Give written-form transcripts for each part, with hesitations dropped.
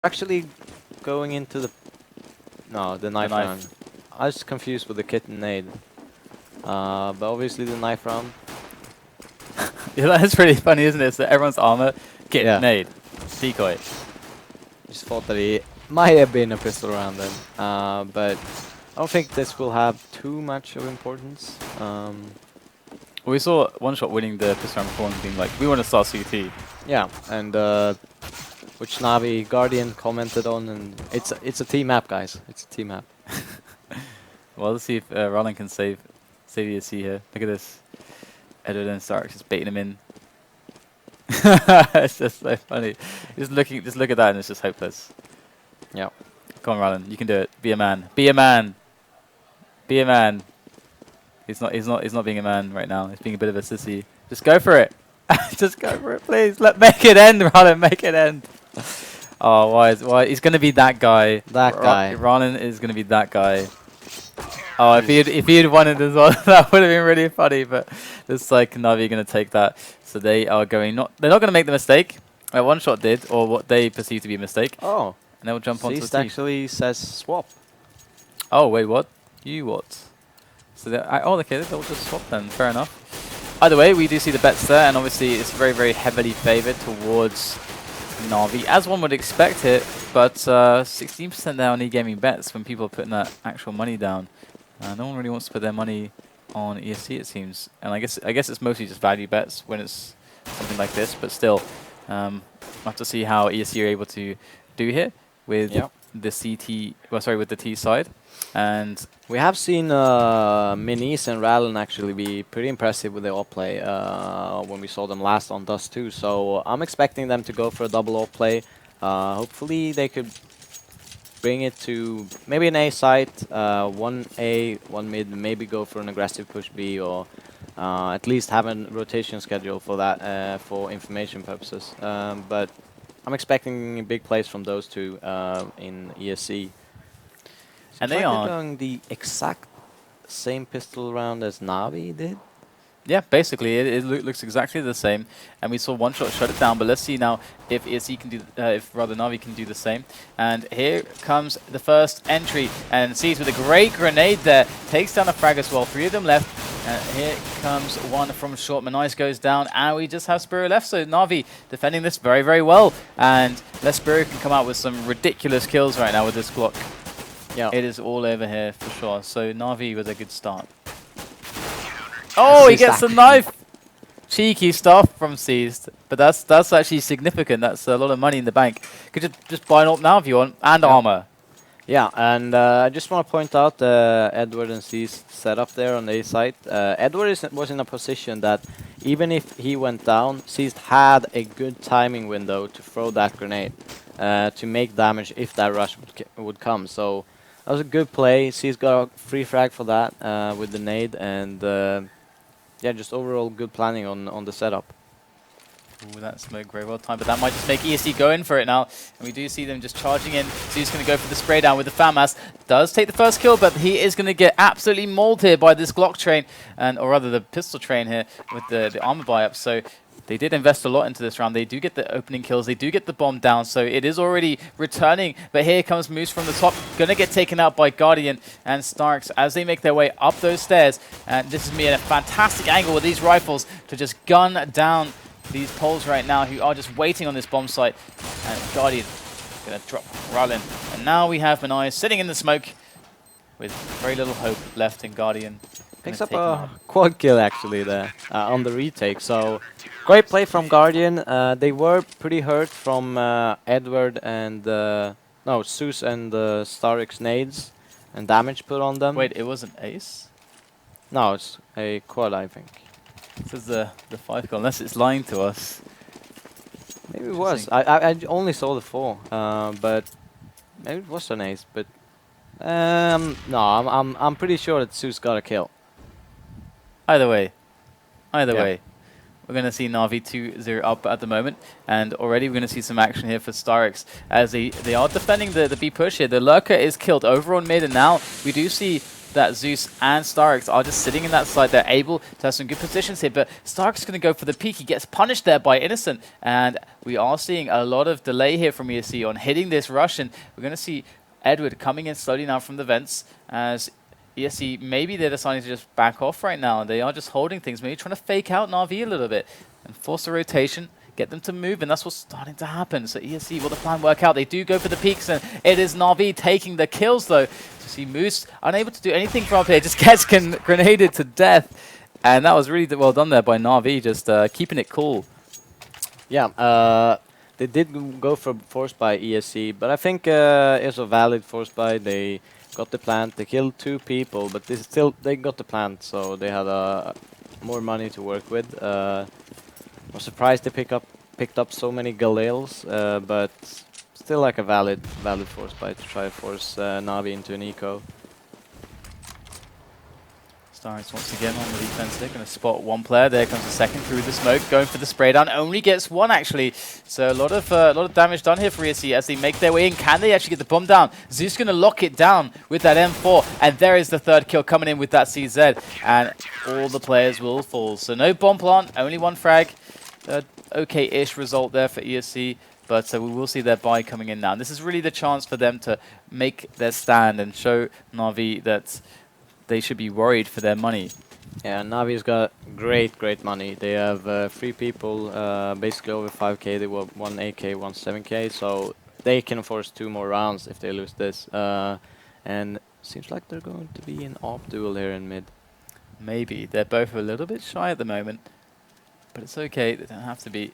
Actually going into the... No, the knife round. I was confused with the kit and nade. But obviously the knife round. Yeah, that's pretty funny, isn't it? So everyone's armor, kit, nade, decoy. Just thought that it might have been a pistol round then. But I don't think this will have too much of importance. We saw One Shot winning the pistol round before and being like, we want to start CT. Yeah, and which NaVi Guardian commented on, and it's a team map, guys. It's a team map. Well, let's see if Rollin can save ESC here. Look at this. Edward and Stark just baiting him in. It's just so funny. Just look at that, and it's just hopeless. Yeah. Come on, Rollin, you can do it. Be a man. Be a man. Be a man. He's not being a man right now. He's being a bit of a sissy. Just go for it. Just go for it, please. Make it end, Rollin. Make it end. Oh, why? He's gonna be that guy. That guy. Rollin is gonna be that guy. Oh, if he had won it as well, that would have been really funny. But looks like NaVi are gonna take that. So they are going they're not gonna make the mistake. One Shot did, or what they perceive to be a mistake. Oh. And they will jump onto the Seist team. actually says swap. Oh wait, what? You what? So okay, they'll just swap then. Fair enough. Either way, we do see the bets there, and obviously it's very, very heavily favoured towards NaVi, as one would expect it. But 16% there on e-gaming bets when people are putting that actual money down. No one really wants to put their money on ESC, it seems. And I guess it's mostly just value bets when it's something like this. But still, we'll have to see how ESC are able to do here with the CT. Well, sorry, with the T side. And we have seen Minis and Rallen actually be pretty impressive with the AWP play when we saw them last on Dust 2. So I'm expecting them to go for a double AWP play. Hopefully they could bring it to maybe an A site, one A, one mid, maybe go for an aggressive push B, or at least have a rotation schedule for that for information purposes. But I'm expecting big plays from those two in ESC. And they are doing the exact same pistol round as NaVi did. Yeah, basically it looks exactly the same, and we saw One Shot shut it down. But let's see now if ESC can do, if rather NaVi can do the same. And here comes the first entry, and sees with a great grenade there, takes down a frag as well. 3 of them left. Here comes one from short. Manice goes down, and we just have Spiro left. So NaVi defending this very, very well, and Spiro can come out with some ridiculous kills right now with this Glock. Yeah, it is all over here for sure. So NaVi with a good start. Oh, he gets a knife! Cheeky stuff from Seist, but that's actually significant. That's a lot of money in the bank. Could just buy an AWP now if you want, and armor. Yeah, and I just want to point out Edward and Seist setup there on the A site. Edward was in a position that even if he went down, Seist had a good timing window to throw that grenade to make damage if that rush would come. So that was a good play. Seist got a free frag for that with the nade, and yeah, just overall good planning on the setup. Ooh, that smoke very well timed, but that might just make ESC go in for it now. And we do see them just charging in. So he's going to go for the spray down with the FAMAS. Does take the first kill, but he is going to get absolutely mauled here by this Glock train, or rather the pistol train here with the armor buy-up. So they did invest a lot into this round. They do get the opening kills. They do get the bomb down, so it is already returning. But here comes Moose from the top. Going to get taken out by Guardian and Starks as they make their way up those stairs. And this is me at a fantastic angle with these rifles to just gun down these poles right now who are just waiting on this bomb site. And Guardian going to drop Rallen. And now we have Manice sitting in the smoke with very little hope left in Guardian. Picks up a quad kill actually there on the retake. So great play from Guardian. They were pretty hurt from Edward and no, Zeus and StarX nades and damage put on them. Wait, it wasn't Ace? No, it's a quad, I think. This is the 5 goal, unless it's lying to us. Maybe it was. I only saw the 4, but maybe it was an ace. But no, I'm pretty sure that Zeus got a kill. Either way, we're going to see NaVi 2-0 up at the moment, and already we're going to see some action here for StarX as they are defending the B push here. The lurker is killed over on mid, and now we do see that Zeus and StarX are just sitting in that side. They're able to have some good positions here, but StarX is going to go for the peak. He gets punished there by Innocent, and we are seeing a lot of delay here from ESC on hitting this rush, and we're going to see Edward coming in slowly now from the vents as ESC, maybe they're deciding to just back off right now. They are just holding things, maybe trying to fake out NaVi a little bit and force a rotation, get them to move, and that's what's starting to happen. So ESC, will the plan work out? They do go for the peaks, and it is NaVi taking the kills, though. So see Moose unable to do anything from up here, just gets grenaded to death. And that was really well done there by NaVi, just keeping it cool. Yeah, they did go for force buy ESC, but I think it's a valid force buy. They got the plant, they killed 2 people, but they got the plant, so they had more money to work with. I was surprised they picked up so many Galeals, but still like a valid force buy to try to force NaVi into an eco. StarX once again on the defense. They're going to spot one player. There comes the second through the smoke, going for the spray down. Only gets 1 actually. So a lot of damage done here for ESC as they make their way in. Can they actually get the bomb down? Zeus going to lock it down with that M4, and there is the 3rd kill coming in with that CZ, and all the players will fall. So no bomb plant, only 1 frag. Okay-ish result there for ESC. But we will see their buy coming in now. And this is really the chance for them to make their stand and show NaVi that they should be worried for their money. Yeah, NaVi's got great money. They have 3 people, basically over 5k. They were 1 8k, 1 7k, so they can force 2 more rounds if they lose this. And seems like they're going to be an op duel here in mid. Maybe. They're both a little bit shy at the moment, but it's okay. They don't have to be.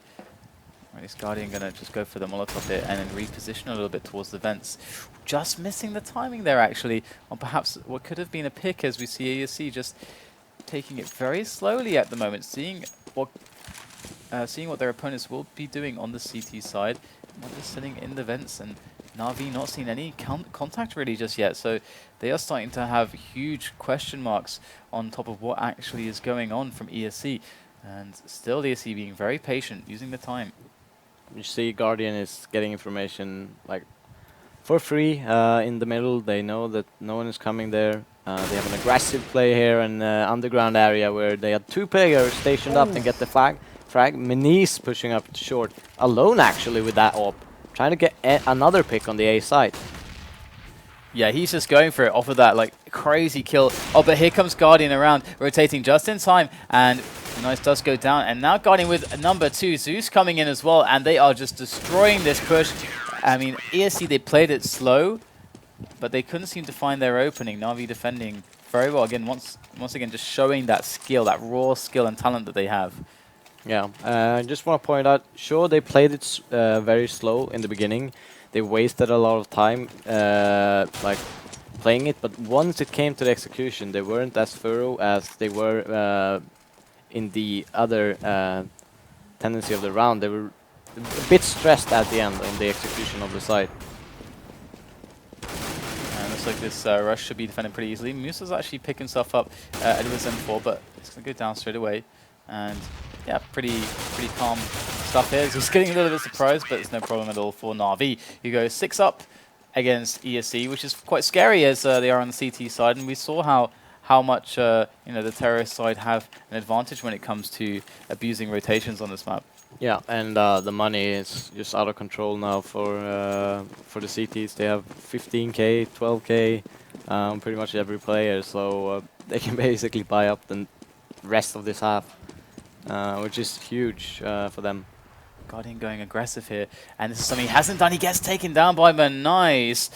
Right, is Guardian going to just go for the Molotov here and then reposition a little bit towards the vents? Just missing the timing there, actually, on perhaps what could have been a pick, as we see ESC just taking it very slowly at the moment, seeing what their opponents will be doing on the CT side. Not just sitting in the vents, and NaVi not seeing any contact really just yet, so they are starting to have huge question marks on top of what actually is going on from ESC, and still ESC being very patient, using the time. You see Guardian is getting information like for free in the middle. They know that no one is coming there. They have an aggressive play here in the underground area where they had 2 players stationed up and get the frag. Menis pushing up short, alone actually with that op, trying to get another pick on the A side. Yeah, he's just going for it off of that like crazy kill. Oh, but here comes Guardian around, rotating just in time, and Nice does go down, and now Guardian with number 2, Zeus coming in as well, and they are just destroying this push. I mean, ESC, they played it slow, but they couldn't seem to find their opening. NaVi defending very well. Again, once again, just showing that skill, that raw skill and talent that they have. Yeah, I just want to point out, sure, they played it very slow in the beginning. They wasted a lot of time like playing it, but once it came to the execution, they weren't as thorough as they were in the other tendency of the round. They were a bit stressed at the end on the execution of the site. And looks like this rush should be defended pretty easily. Moose is actually picking himself up Edwards M4, but it's going to go down straight away. And yeah, pretty calm stuff here. Just getting a little bit surprised, but it's no problem at all for NaVi, who goes 6 up against ESC, which is quite scary as they are on the CT side. And we saw how much the terrorist side have an advantage when it comes to abusing rotations on this map. Yeah, and the money is just out of control now for the CTs. They have 15k, 12k, pretty much every player, so they can basically buy up the rest of this half, which is huge for them. Guardian going aggressive here, and this is something he hasn't done. He gets taken down by Nice,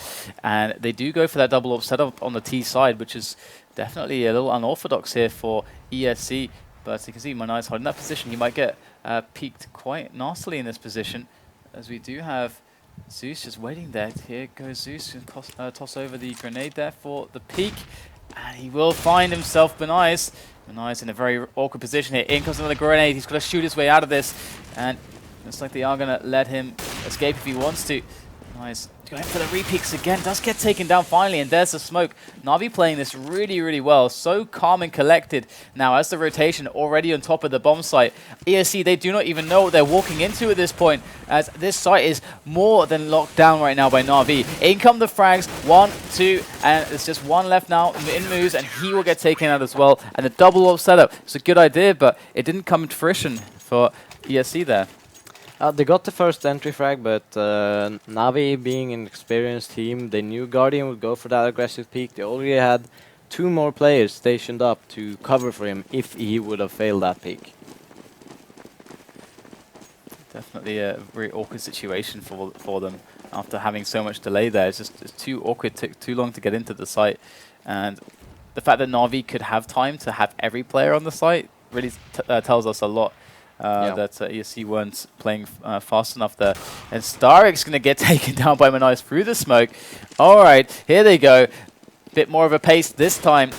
and they do go for that double up setup on the T side, which is definitely a little unorthodox here for ESC. But you can see Nice holding that position. He might get peaked quite nastily in this position, as we do have Zeus just waiting there. Here goes Zeus, and toss over the grenade there for the peak, and he will find himself Benice. Benice in a very awkward position here. In comes another grenade. He's got to shoot his way out of this, and looks like they are going to let him escape if he wants to. Nice. Going for the repeats again. Does get taken down finally, and there's the smoke. Na'Vi playing this really, really well. So calm and collected. Now, as the rotation already on top of the bomb site, ESC, they do not even know what they're walking into at this point, as this site is more than locked down right now by Na'Vi. In come the frags. 1, 2, and there's just one left now. In moves, and he will get taken out as well. And the double up setup. It's a good idea, but it didn't come to fruition for ESC there. They got the first entry frag, but Navi being an experienced team, they knew Guardian would go for that aggressive peek. They already had 2 more players stationed up to cover for him if he would have failed that peek. Definitely a very awkward situation for them after having so much delay there. It's too awkward, took too long to get into the site. And the fact that Na'Vi could have time to have every player on the site really tells us a lot. That ESC weren't playing fast enough there. And StarX going to get taken down by Natus through the smoke. All right, here they go. Bit more of a pace this time,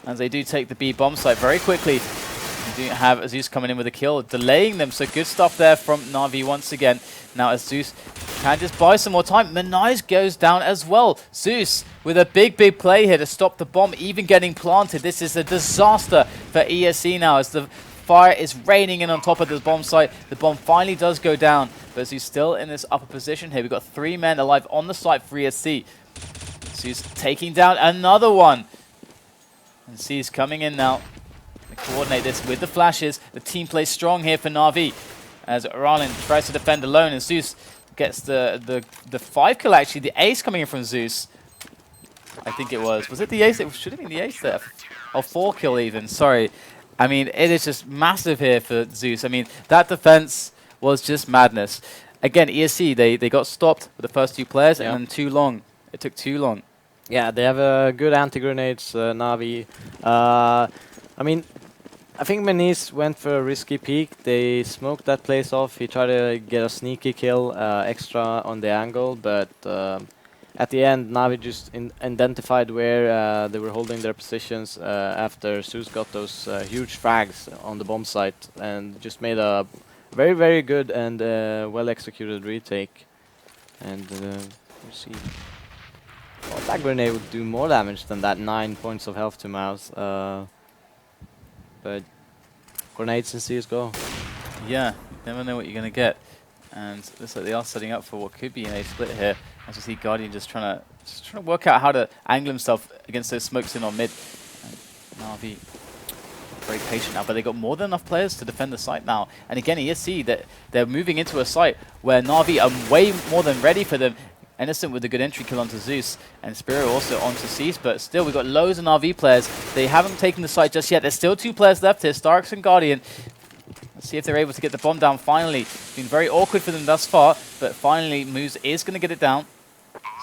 as they do take the B bomb site very quickly. You do have Azus coming in with a kill, delaying them. So good stuff there from Na'Vi once again. Now Azus can just buy some more time. Natus goes down as well. Zeus with a big play here to stop the bomb even getting planted. This is a disaster for ESC now, as the fire is raining in on top of this bomb site. The bomb finally does go down, but Zeus still in this upper position here. We've got 3 men alive on the site for ESC. Zeus taking down another one. And C's coming in now. They coordinate this with the flashes. The team plays strong here for Na'Vi, as Ralin tries to defend alone, and Zeus gets the 5 kill actually. The ace coming in from Zeus. I think it was. Was it the ace? It should have been the ace there. Oh, 4 kill even. Sorry. I mean, it is just massive here for Zeus. I mean, that defense was just madness. Again, ESC, they got stopped with the first 2 players, and then too long. It took too long. Yeah, they have good anti-grenades, Navi. I mean, I think Menis went for a risky peek. They smoked that place off. He tried to get a sneaky kill extra on the angle, but at the end, Navi just identified where they were holding their positions after Zeus got those huge frags on the bomb site, and just made a very, very good and well-executed retake. And we'll see. Well, that grenade would do more damage than that 9 points of health to Mouse. But grenades in CSGO. Yeah, you never know what you're going to get. And looks like they are setting up for what could be an A split here. As you see Guardian just trying to work out how to angle himself against those smokes in on mid. And Na'Vi very patient now, but they got more than enough players to defend the site now. And again, ESC, that they're moving into a site where Na'Vi are way more than ready for them. Innocent with a good entry kill onto Zeus, and Spiro also onto Cease, but still we've got loads of Na'Vi players. They haven't taken the site just yet. There's still 2 players left here, StarX and Guardian. Let's see if they're able to get the bomb down finally. It's been very awkward for them thus far, but finally Moose is going to get it down.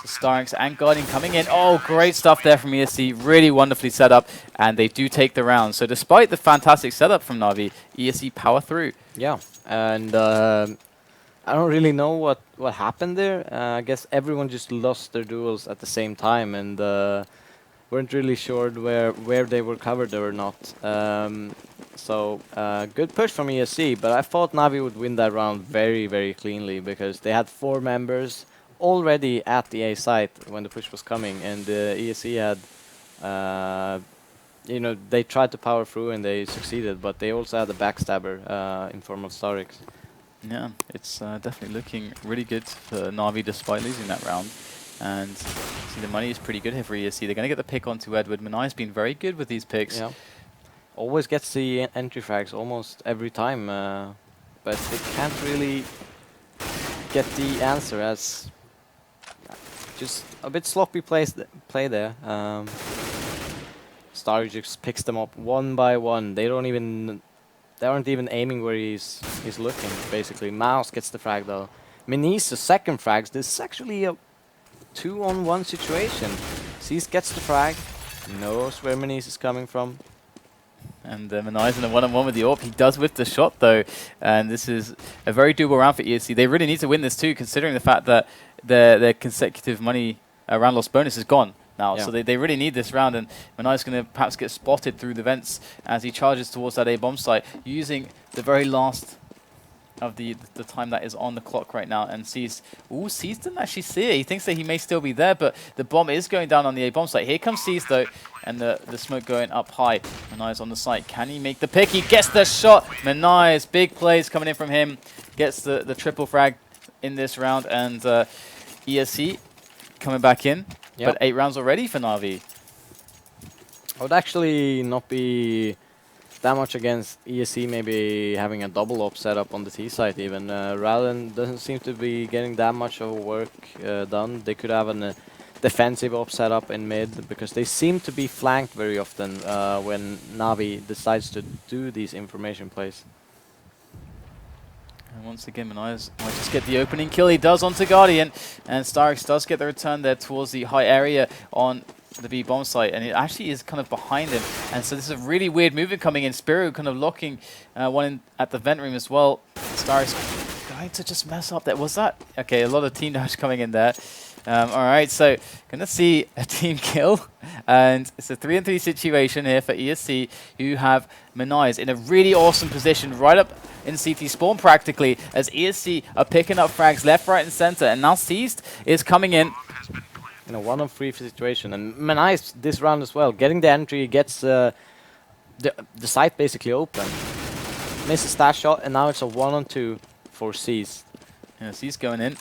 So StarX and Guardian coming in. Oh, great stuff there from ESC. Really wonderfully set up, and they do take the round. So despite the fantastic setup from Na'Vi, ESC power through. Yeah, and I don't really know what happened there. I guess everyone just lost their duels at the same time, and weren't really sure where they were covered or not. So good push from ESC, but I thought Navi would win that round very, very cleanly, because they had 4 members already at the A site when the push was coming, and ESC had, you know, they tried to power through and they succeeded, but they also had a backstabber in form of StarX. Yeah, it's definitely looking really good for Na'Vi despite losing that round. And see, the money is pretty good here for ESC. They're going to get the pick onto Edward. Manai's been very good with these picks. Yeah. Always gets the entry frags almost every time, but they can't really get the answer, as just a bit sloppy play there. Star just picks them up one by one. They aren't even aiming where he's looking, basically. Mouse gets the frag though. Menis the second frags. This is actually a 2-on-1 situation. Cease gets the frag, knows where Menis is coming from. And Manai's in a 1-on-1 with the AWP. He does whiff the shot though, and this is a very doable round for ESC. They really need to win this too, considering the fact that their consecutive money round loss bonus is gone now. Yeah. So they really need this round, and Manai's going to perhaps get spotted through the vents as he charges towards that A bomb site, using the very last of the time that is on the clock right now, and sees didn't actually see it. He thinks that he may still be there, but the bomb is going down on the A bomb site. Here comes Seas though, and the smoke going up high. Manai's on the site. Can he make the pick? He gets the shot. Manai's big plays coming in from him. Gets the triple frag in this round, and ESC coming back in. Yep. But 8 rounds already for NaVi. I would actually not be that much against ESC maybe having a double op setup on the T side even. Rallen doesn't seem to be getting that much of work done. They could have a defensive op setup in mid because they seem to be flanked very often when NaVi decides to do these information plays. And once again, Manai's might just get the opening kill. He does onto Guardian, and StarX does get the return there towards the high area on the B bomb site, and it actually is kind of behind him. And so this is a really weird movement coming in. Spiro kind of locking one in at the vent room as well. StarX going to just mess up that. Was that? Okay, a lot of team damage coming in there. All right, so gonna see a team kill, and it's a 3-3 situation here for ESC, who have Manai's in a really awesome position right up in CT spawn practically, as ESC are picking up frags left, right, and center, and now Seized is coming in. In a 1-on-3 situation, and Manai's this round as well, getting the entry, gets the site basically open. Misses that shot, and now it's a 1-on-2 for Seized. Yeah, Seized going in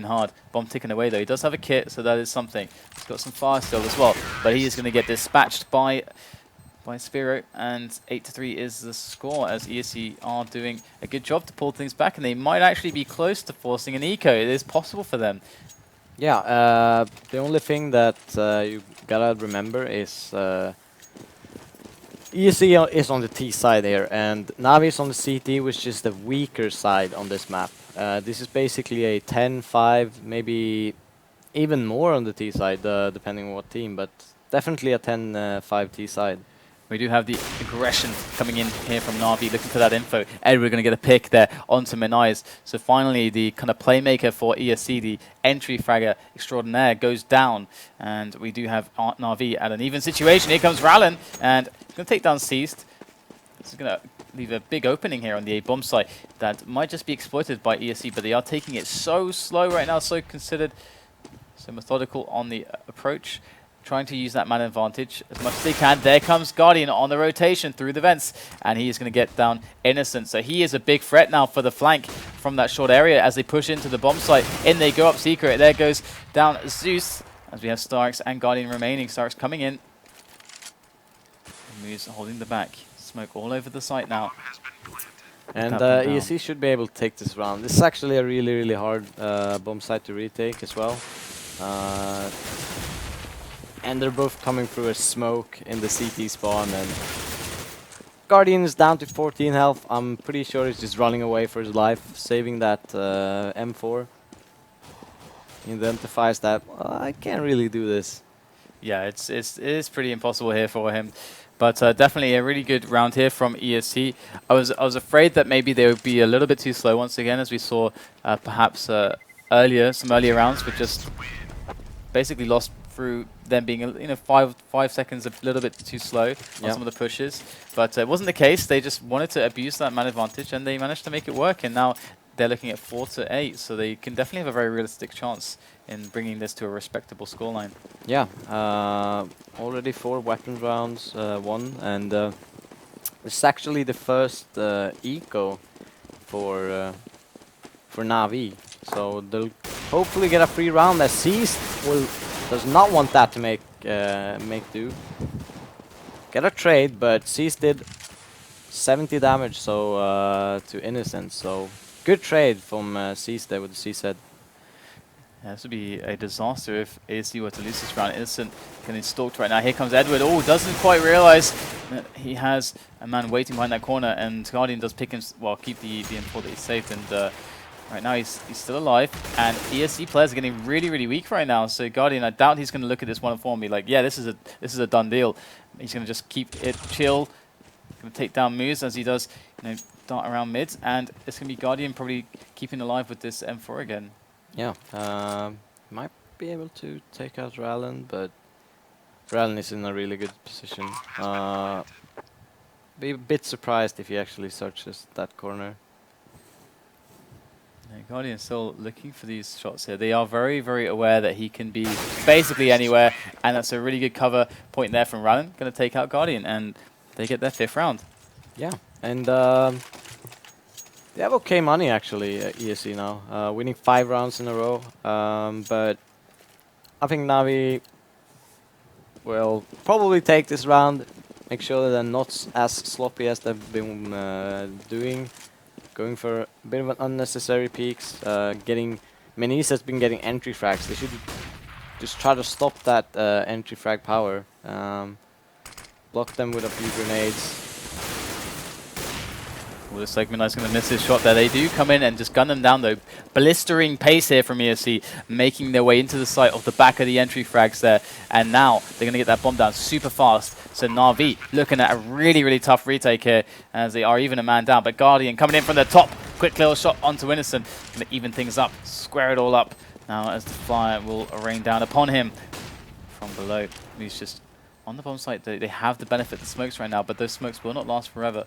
hard. Bomb ticking away though. He does have a kit, so that is something. He's got some fire still as well, but he is going to get dispatched by Spiro, and 8-3 is the score, as ESC are doing a good job to pull things back, and they might actually be close to forcing an eco. It is possible for them. Yeah, the only thing that you gotta remember is ESC is on the T side here, and NaVi is on the CT, which is the weaker side on this map. This is basically a 10-5, maybe even more on the T side, depending on what team, but definitely a 10-5 T side. We do have the aggression coming in here from NaVi, looking for that info. Edward going to get a pick there onto Manai's. So finally, the kind of playmaker for ESC, the entry fragger extraordinaire, goes down. And we do have NaVi at an even situation. Here comes Rallen, and he's going to take down Seized. This is going to leave a big opening here on the A bomb site that might just be exploited by ESC, but they are taking it so slow right now, so considered, so methodical on the approach. Trying to use that man advantage as much as they can. There comes Guardian on the rotation through the vents, and he is going to get down Innocent. So he is a big threat now for the flank from that short area as they push into the bomb site. In they go up Secret. There goes down Zeus, as we have StarX and Guardian remaining. StarX coming in. Moves holding the back. Smoke all over the site now. And ESC should be able to take this round. This is actually a really, really hard bomb site to retake as well. And they're both coming through a smoke in the CT spawn, and Guardian is down to 14 health. I'm pretty sure he's just running away for his life, saving that M4. He identifies that I can't really do this. Yeah, it is pretty impossible here for him. But definitely a really good round here from ESC. I was afraid that maybe they would be a little bit too slow once again, as we saw perhaps some earlier rounds, but just basically lost through them being 5 seconds a little bit too slow on some of the pushes. But it wasn't the case. They just wanted to abuse that man advantage, and they managed to make it work. And now they're looking at 4-8, so they can definitely have a very realistic chance in bringing this to a respectable scoreline. Yeah, already 4 weapons rounds won, and it's actually the first eco for NaVi. So they'll hopefully get a free round. As Seized does not want that to make do. Get a trade, but Seized did 70 damage so to Innocent. So good trade from Seized there with the C-set. Yeah, this would be a disaster if ASC were to lose this round. Innocent getting stalked right now. Here comes Edward. Oh, doesn't quite realize that he has a man waiting behind that corner, and Guardian does pick him, well, keep the M4 that he's saved, and right now he's still alive, and ESC players are getting really, really weak right now. So Guardian, I doubt he's going to look at this 1-4 and be like, yeah, this is a done deal. He's going to just keep it chill. Going to take down moves as he does, dart around mid, and it's going to be Guardian probably keeping alive with this M4 again. Yeah, might be able to take out Rallen, but Rallen is in a really good position. Be a bit surprised if he actually searches that corner. Guardian still looking for these shots here. They are very, very aware that he can be basically anywhere, and that's a really good cover point there from Rallen. Going to take out Guardian, and they get their 5th round. Yeah, and they have okay money actually at ESC now, winning 5 rounds in a row. But I think NaVi will probably take this round, make sure that they're not as sloppy as they've been doing. Going for a bit of an unnecessary peaks, Menis has been getting entry frags. They should just try to stop that entry frag power. Block them with a few grenades. Well, looks like Midnight's going to miss his shot there. They do come in and just gun them down though. Blistering pace here from ESC, making their way into the site of the back of the entry frags there. And now they're going to get that bomb down super fast. So NaVi looking at a really, really tough retake here as they are even a man down. But Guardian coming in from the top. Quick little shot onto Innocent. Going to even things up, square it all up. Now as the fire will rain down upon him from below. He's just on the bomb site. They have the benefit of the smokes right now, but those smokes will not last forever.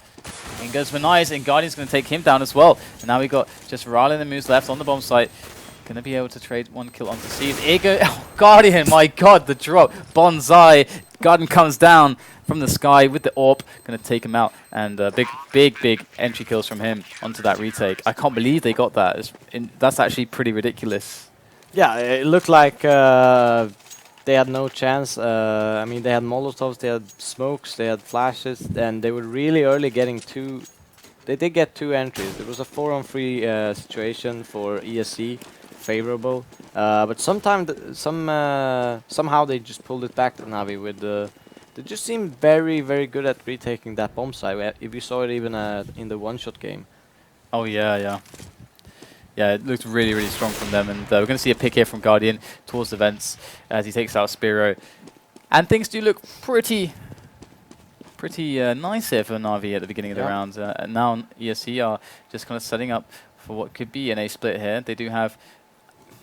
In goes Vincere, and Guardian's going to take him down as well. And now we got just Rallen and Moose left on the bomb site. Going to be able to trade 1 kill onto Seeds. Here goes Guardian, my god, the drop. Bonsai. Guardian comes down from the sky with the AWP. Going to take him out. And big entry kills from him onto that retake. I can't believe they got that. That's actually pretty ridiculous. Yeah, it looked like they had no chance. I mean, they had Molotovs, they had smokes, they had flashes, and they were really early getting 2. They did get 2 entries. It was a 4-on-3 situation for ESC, favorable. But somehow they just pulled it back to NaVi with they just seemed very, very good at retaking that bomb site. If you saw it even in the one-shot game. Oh yeah. Yeah, it looks really, really strong from them, and we're going to see a pick here from Guardian towards the vents as he takes out Spiro. And things do look pretty nice here for NaVi at the beginning of the round. And now ESC are just kind of setting up for what could be an A split here. They do have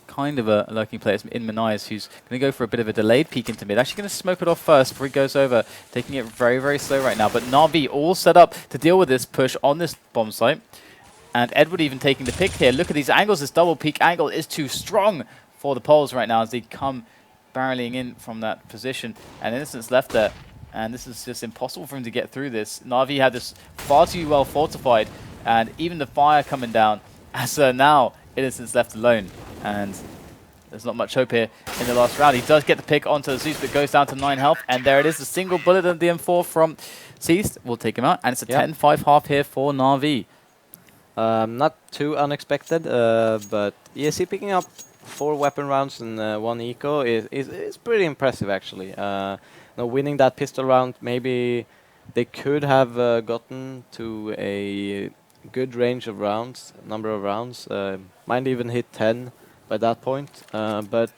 kind of a lurking player in Menis who's going to go for a bit of a delayed peek into mid. Actually going to smoke it off first before he goes over, taking it very, very slow right now. But NaVi all set up to deal with this push on this bomb site. And Edward even taking the pick here. Look at these angles. This double peak angle is too strong for the Poles right now as they come barreling in from that position. And Innocent's left there. And this is just impossible for him to get through this. NaVi had this far too well fortified. And even the fire coming down. As now Innocent's left alone. And there's not much hope here in the last round. He does get the pick onto the Zeus, but goes down to 9 health. And there it is. A single bullet of the M4 from Zeus will take him out. And it's a 10-5 half here for NaVi. Not too unexpected, but ESC picking up 4 weapon rounds and 1 eco is pretty impressive actually. Winning that pistol round, maybe they could have gotten to a good range of rounds, number of rounds. Might even hit 10 by that point. But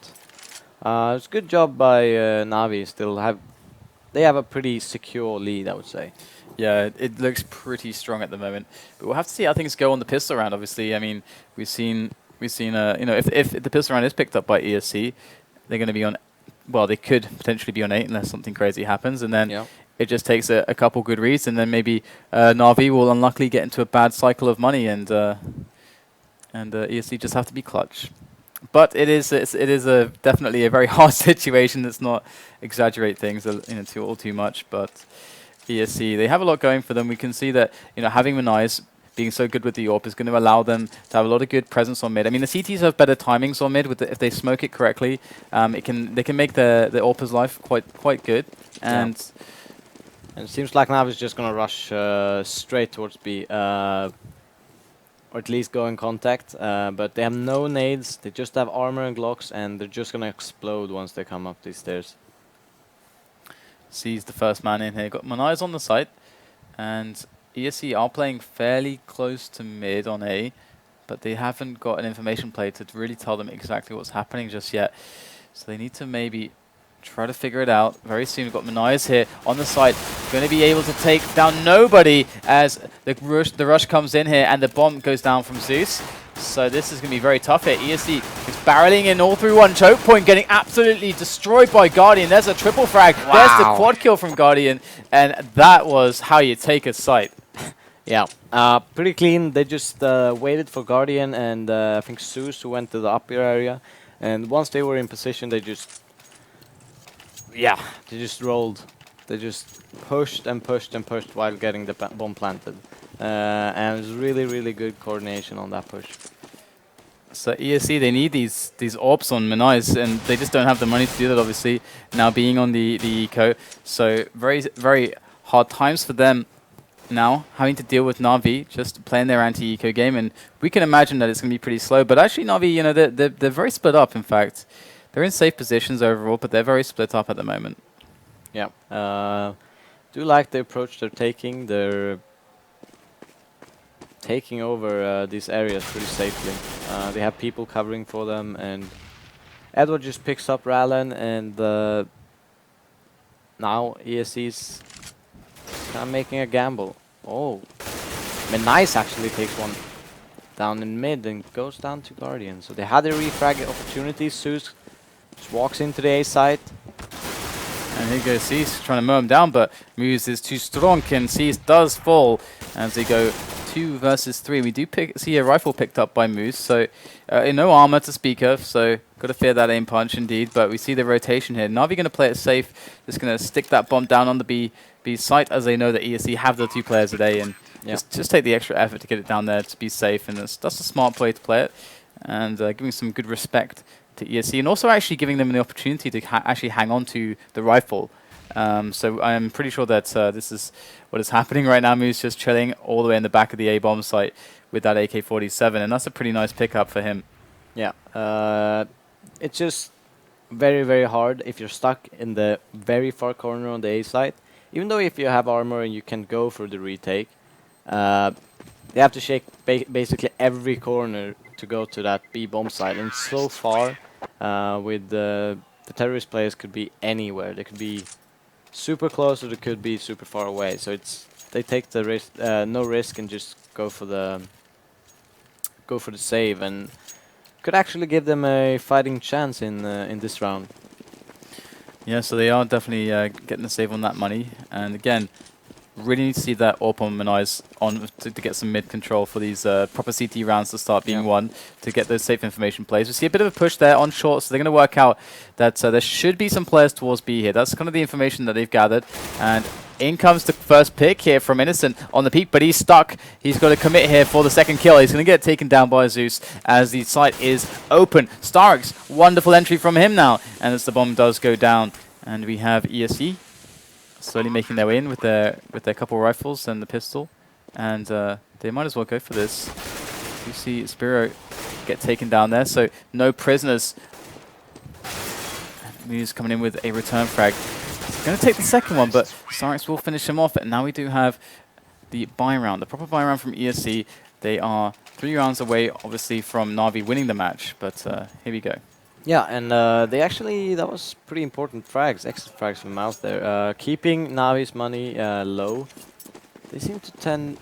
it's a good job by NaVi. They have a pretty secure lead, I would say. Yeah, it looks pretty strong at the moment, but we'll have to see how things go on the pistol round. Obviously, I mean, we've seen, you know, if the pistol round is picked up by ESC, they're going to be on. Well, they could potentially be on 8 unless something crazy happens, and then it just takes a couple good reads, and then maybe NaVi will unluckily get into a bad cycle of money, and ESC just have to be clutch. But it is definitely a very hard situation. Let's not exaggerate things, too much, but. ESC, they have a lot going for them. We can see that, having Menis being so good with the AWP is going to allow them to have a lot of good presence on mid. I mean, the CTs have better timings on mid if they smoke it correctly. They can make the AWPer's life quite good. And it seems like NaVi is just going to rush straight towards B, or at least go in contact. But they have no nades. They just have armor and Glocks, and they're just going to explode once they come up these stairs. Sees the first man in here. Got Menis on the site, and ESC are playing fairly close to mid on A, but they haven't got an information play to really tell them exactly what's happening just yet. So they need to maybe try to figure it out very soon. We've got Menis here on the site, going to be able to take down nobody as the rush comes in here, and the bomb goes down from Zeus. So this is going to be very tough here. ESC is barreling in all through one choke point, getting absolutely destroyed by Guardian. There's a triple frag. Wow. There's the quad kill from Guardian, and that was how you take a site. Yeah, pretty clean. They just waited for Guardian and I think Zeus who went to the upper area. And once they were in position, they just, yeah, they just rolled. They just pushed and pushed and pushed while getting the bomb planted. And it was really, really good coordination on that push. So ESC, they need these orbs on Menais, and they just don't have the money to do that, obviously, now being on the eco. So very, very hard times for them now, having to deal with NaVi, just playing their anti-eco game, and we can imagine that it's going to be pretty slow. But actually NaVi, you know, they're very split up, in fact. They're in safe positions overall, but they're very split up at the moment. Yeah. Do like the approach they're taking. They're taking over these areas pretty safely. They have people covering for them, and Edward just picks up Rallen, and now ESC's kind of making a gamble. Oh, Menais actually takes one down in mid and goes down to Guardian. So they had a refrag opportunity. Zeus just walks into the A site. And here goes Cease trying to mow him down, but Muse is too strong, and Cease does fall as they go 2 versus 3. We do see a rifle picked up by Moose, so no armor to speak of, so got to fear that aim punch indeed, but we see the rotation here. Navi going to play it safe, just going to stick that bomb down on the B site, as they know that ESC have the 2 players a day, and just take the extra effort to get it down there to be safe, and that's a smart way to play it, and giving some good respect to ESC, and also actually giving them the opportunity to actually hang on to the rifle. So I'm pretty sure that this is what is happening right now. Moose just chilling all the way in the back of the A-bomb site with that AK-47, and that's a pretty nice pickup for him. Yeah, it's just very, very hard if you're stuck in the very far corner on the A site. Even though if you have armor and you can go for the retake, they have to shake basically every corner to go to that B bomb site, and so far with the terrorist players could be anywhere. They could be super close or they could be super far away. So they take the risk, no risk, and just go for the save, and could actually give them a fighting chance in this round. Yeah, so they are definitely getting the save on that money, and again, really need to see that AWP on Menais on to get some mid control for these proper CT rounds to start being won, to get those safe information plays. We see a bit of a push there on short, so they're going to work out that there should be some players towards B here. That's kind of the information that they've gathered, and in comes the first pick here from Innocent on the peak, but he's stuck. He's got to commit here for the second kill. He's going to get taken down by Zeus as the site is open. Starks, wonderful entry from him now, and as the bomb does go down, and we have ESC slowly making their way in with their couple rifles and the pistol, and they might as well go for this. You see Spiro get taken down there, so no prisoners. Muse coming in with a return frag. He's going to take the second one, but Starks will finish him off, and now we do have the buy round, the proper buy round from ESC. They are 3 rounds away, obviously, from Navi winning the match, but here we go. Yeah, and they actually, that was pretty important frags, extra frags from Mouse there. Keeping Navi's money low. They seem to tend,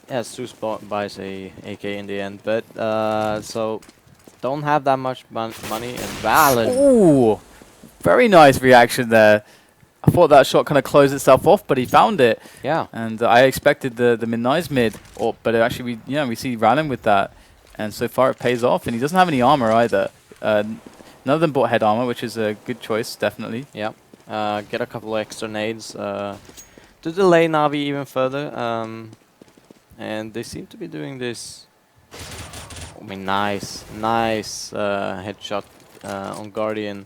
yeah, Zeus buys a AK in the end, but so don't have that much money, and Valen. Ooh, very nice reaction there. I thought that shot kind of closed itself off, but he found it. Yeah. And I expected the Menais mid, but actually we see Rallen with that, and so far it pays off, and he doesn't have any armor either. None of them bought head armor, which is a good choice, definitely. Yeah. Get a couple of extra nades to delay Navi even further. And they seem to be doing this. I mean, nice headshot on Guardian.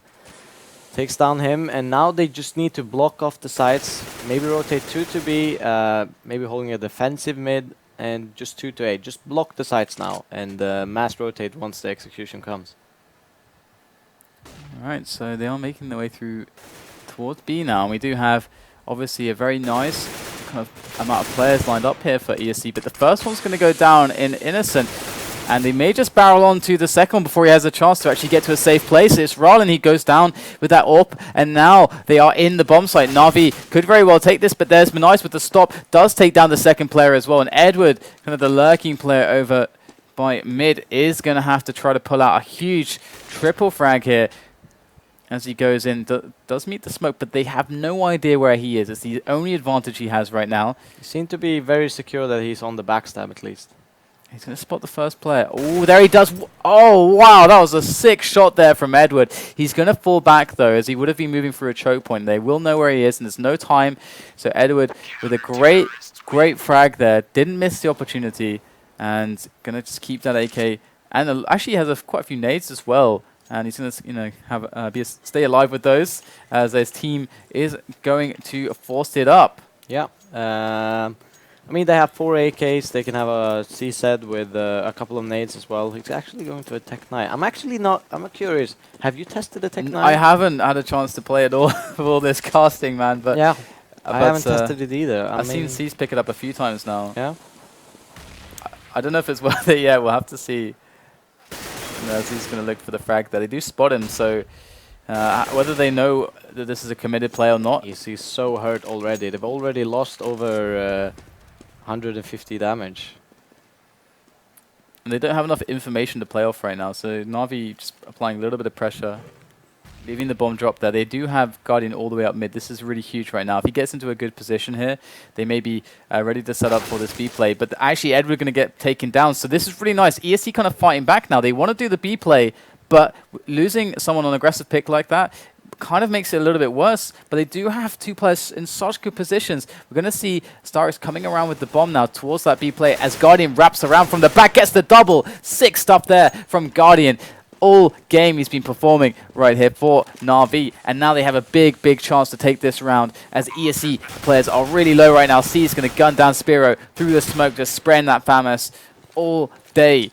Takes down him, and now they just need to block off the sides. Maybe rotate 2 to B, maybe holding a defensive mid, and just 2 to A. Just block the sides now, and mass rotate once the execution comes. Alright, so they are making their way through towards B now, and we do have obviously a very nice kind of amount of players lined up here for ESC, but the first one's going to go down in Innocent, and they may just barrel on to the second one before he has a chance to actually get to a safe place. It's Rallen, he goes down with that AWP, and now they are in the bomb site. Navi could very well take this, but there's Menais with the stop, does take down the second player as well, and Edward, kind of the lurking player over by mid, is going to have to try to pull out a huge triple frag here. as he goes in, does meet the smoke, but they have no idea where he is. It's the only advantage he has right now. He seemed to be very secure that he's on the backstab at least. He's going to spot the first player. Oh, there he does. Oh, wow. That was a sick shot there from Edward. He's going to fall back, though, as he would have been moving through a choke point. They will know where he is, and there's no time. So Edward, with a great frag there, didn't miss the opportunity, and going to just keep that AK. And actually has quite a few nades as well. And he's going to, have stay alive with those, as his team is going to force it up. Yeah. I mean, they have 4 AKs. They can have a CZ with a couple of nades as well. He's actually going to a Tech 9. I'm curious. Have you tested the Tech 9? I haven't had a chance to play it all with all this casting, man. But yeah, I haven't tested it either. I've seen C's pick it up a few times now. Yeah. I don't know if it's worth it yet. We'll have to see. As he's going to look for the frag there. They do spot him, so whether they know that this is a committed play or not. He's so hurt already. They've already lost over 150 damage. And they don't have enough information to play off right now, so NaVi just applying a little bit of pressure, leaving the bomb drop there. They do have Guardian all the way up mid. This is really huge right now. If he gets into a good position here, they may be ready to set up for this B play. But actually, Edward going to get taken down, so this is really nice. ESC kind of fighting back now. They want to do the B play, but losing someone on aggressive pick like that kind of makes it a little bit worse, but they do have 2 players in such good positions. We're going to see StarSeries coming around with the bomb now towards that B play as Guardian wraps around from the back, gets the double. Sick stuff there from Guardian. All game he's been performing right here for NaVi, and now they have a big chance to take this round as ESC players are really low right now. C is going to gun down Spiro through the smoke, just spraying that FAMAS all day.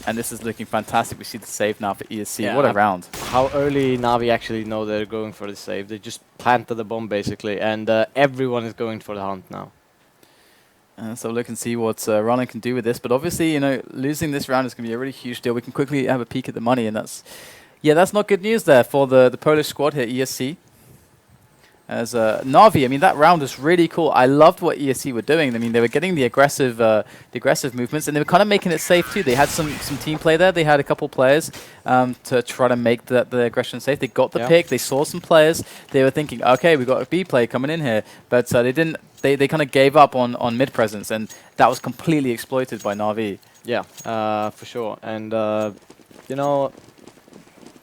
And this is looking fantastic. We see the save now for ESC. Yeah, what a round. How early NaVi actually know they're going for the save. They just planted the bomb basically, and everyone is going for the hunt now. So look and see what Ronan can do with this. But obviously, losing this round is going to be a really huge deal. We can quickly have a peek at the money, and that's not good news there for the Polish squad here, ESC. As NaVi, I mean, that round was really cool. I loved what ESC were doing. I mean, they were getting the aggressive movements, and they were kind of making it safe too. They had some team play there. They had a couple players to try to make the aggression safe. They got the pick. They saw some players. They were thinking, okay, we got a B play coming in here, but they didn't. They kind of gave up on mid presence, and that was completely exploited by NaVi. Yeah, for sure. And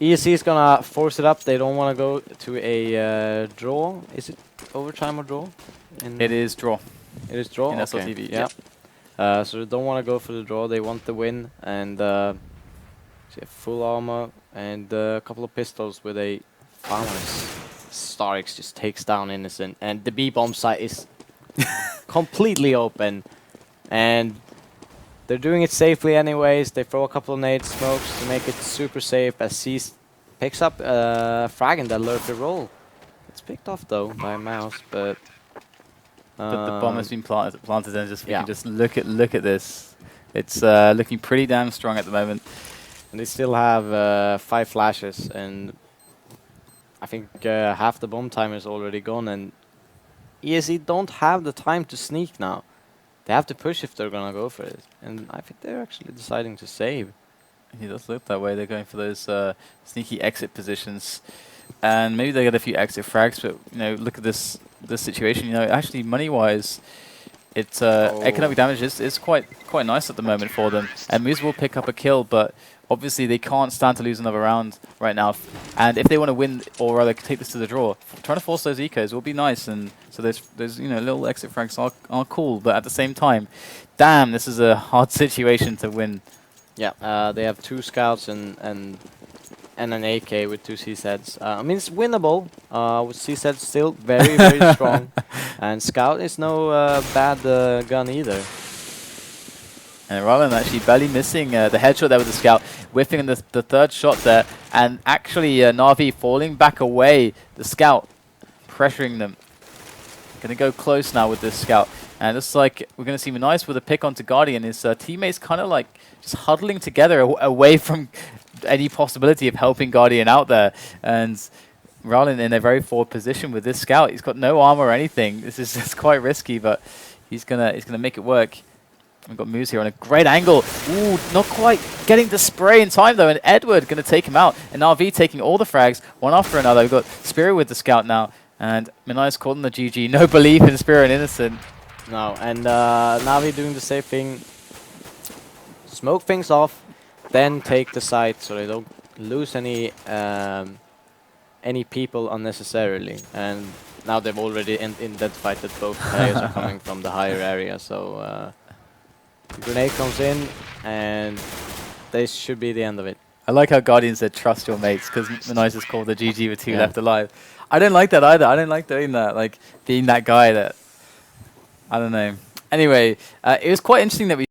ESC is gonna force it up. They don't want to go to a draw. Is it overtime or draw? It is draw. It is draw? In okay. SLTV, yeah. So they don't want to go for the draw. They want the win. And full armor and a couple of pistols with a FAMAS. StarX just takes down Innocent. And the B-bomb site is completely open. And they're doing it safely anyways. They throw a couple of nade smokes to make it super safe as C picks up frag in that lurker roll. It's picked off though by a mouse, but the bomb has been planted and just, you can just look at this. It's looking pretty damn strong at the moment. And they still have 5 flashes, and I think half the bomb time is already gone, and ESC don't have the time to sneak now. They have to push if they're gonna go for it, and I think they're actually deciding to save. He does look that way. They're going for those sneaky exit positions, and maybe they get a few exit frags. But look at this situation. Actually money-wise, it's economic damage is quite nice at the moment for them. And Moose will pick up a kill, but obviously they can't stand to lose another round right now. And if they want to win, or rather take this to the draw, trying to force those ecos will be nice. And so those little exit frags are cool, but at the same time, damn, this is a hard situation to win. Yeah, they have 2 scouts and an AK with 2 CZs. I mean, it's winnable. With CZ still very strong, and scout is no bad gun either. And Roland actually barely missing the headshot there with the scout, whiffing the 3rd shot there, and actually NaVi falling back away. The scout pressuring them. Going to go close now with this scout, and it's like we're going to see nice with a pick onto Guardian. His teammates kind of like just huddling together away from any possibility of helping Guardian out there, and Roland in a very forward position with this scout. He's got no armor or anything. This is just quite risky, but he's gonna make it work. We've got Moose here on a great angle. Ooh, not quite getting the spray in time, though, and Edward going to take him out. And NaVi taking all the frags, one after another. We've got Spirit with the scout now, and Minai's calling the GG. No belief in Spirit and Innocent. No, and NaVi doing the same thing. Smoke things off, then take the site so they don't lose any people unnecessarily. And now they've already identified that both players are coming from the higher area, so the grenade comes in, and this should be the end of it. I like how Guardian said trust your mates, because Minai's just called the GG with 2 left alive. I don't like that either. I don't like doing that, like being that guy that, I don't know. Anyway, it was quite interesting that we